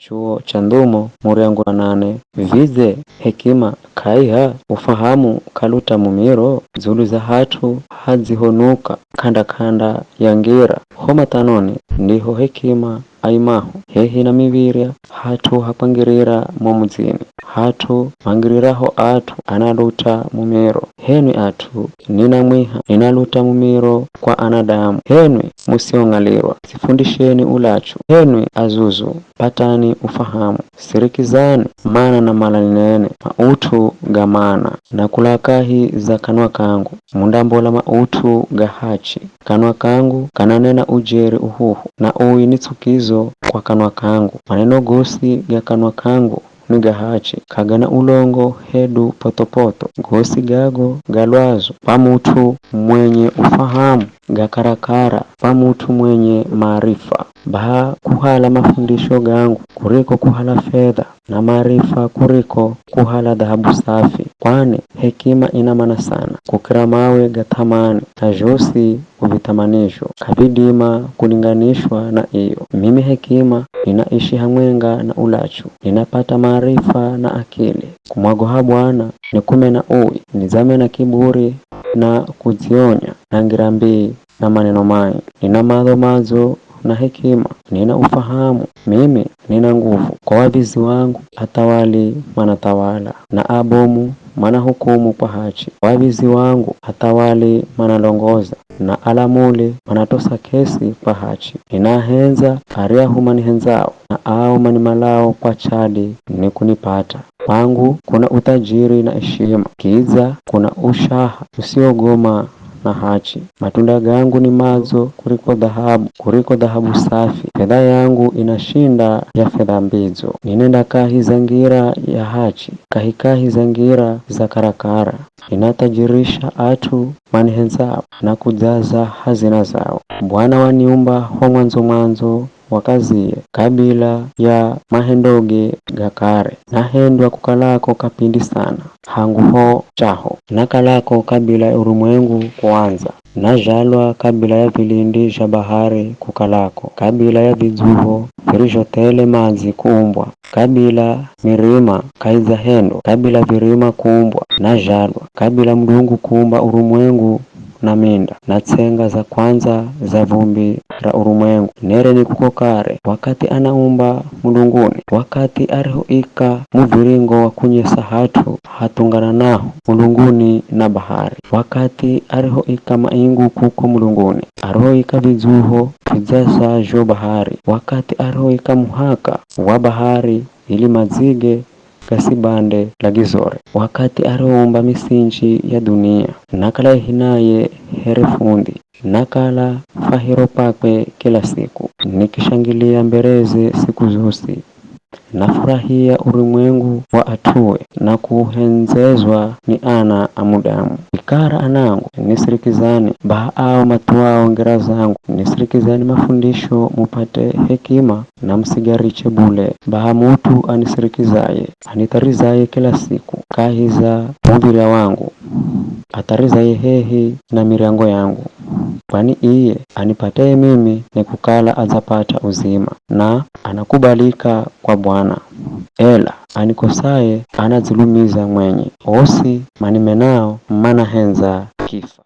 Chuo cha Ndhumo muriangu wa nane vize hekima kaiha ufahamu kaluta mumiro zulu za hatu hadzihonuka kanda kanda ya ngira homa tanoni ndiho hekima aimaho hehi na mivirya hatu hapangirira momuzini hatu mangiriraho atu analuta mumiro henwi atu ninamwiha ninaluta mumiro kwa anadamu henwi musiong'alirwa sifundisheni ulachu henwi azuzu patani ufahamu sirikizani mana na mala nene mautu gamana na kulakahi za kanwa kangu mundambola mautu gahachi kanwa kangu kananena ujeri uhuhu na uwi nitsukizo kwa kanwa kangu maneno gosi ga kanwa kangu ni gahachi kagana ulongo hedu potopoto gosi gago galwazo pamutu mwenye ufahamu gakarakara pamutu mwenye maarifa baha kuhala mafundisho gangu kuriko kuhala fedha na maarifa kuriko kuhala dhahabu safi kwani hekima ina maana sana kukira mawe gathamani tajosi uvitamanisho kabidima kulinganishwa na iyo mimi hekima ninaishi hamwenga na ulachu ninapata maarifa na akili kumwagoha Bwana nikume na uwi nizame na kiburi na kuzionya na ngirambii na maneno mai nina mazo na hekima nina ufahamu mimi nina nguvu kwa wabizi wangu atawali manatawala na abomu mana hukumu kwa hachi wabizi wangu atawali manalongoza na alamuli manatosa kesi kwa hachi ninahenza haria humani henzao na au manimalao kwa chadi ni kunipata pangu kuna utajiri na heshima kiza kuna ushaha usiogoma na hachi matunda gangu ni mazo kuriko dhahabu safi fedha yangu inashinda ya fedha mbizo ninenda kahi zangira ya hachi kahikahi zangira za karakara inatajirisha atu manihenzao na kujaza hazina zao Bwana waniumba ho mwanzo wakazie kabila ya mahendoge gakare nahendwa kukalako kapindi sana hangu ho chaho nakalako kabila ya urumwengu kuanza najalwa kabila ya vilindi ja bahari kukalako kabila ya vizuho virijotele mazi kuumbwa kabila mirima kaiza hendo kabila virima kuumbwa najalwa kabila mdungu kuumba urumwengu na minda na tsenga za kwanza za vumbi ra urumwengu nere ni kukokare wakati anaumba mulunguni wakati arihoika muviringo wa kunyesa hatu hatungana naho mulunguni na bahari wakati arihoika maingu kuko mulunguni arihoika vizuho vijasa jo bahari wakati arihoika muhaka wa bahari ili mazige gasibande la gizore wakati ariumba misinji ya dunia nakala hinaye herefundi nakala fahiro pakwe kila siku nikishangilia mbereze siku zosi nafurahia ulimwengu wa atue na kuhenzezwa ni ana amudamu ikara anangu nisirikizani baao matuao ngera zangu nisirikizani mafundisho mupate hekima na msigariche bule baha mutu anisirikizaye anitarizaye kila siku kahiza mumbiria wangu atarizaye hehi na mirango yangu kwani iye anipataye mimi ni kukala azapata uzima na anakubalika kwa Bwana ela anikosaye anazulumiza mwenye osi manimenao mana henza kifa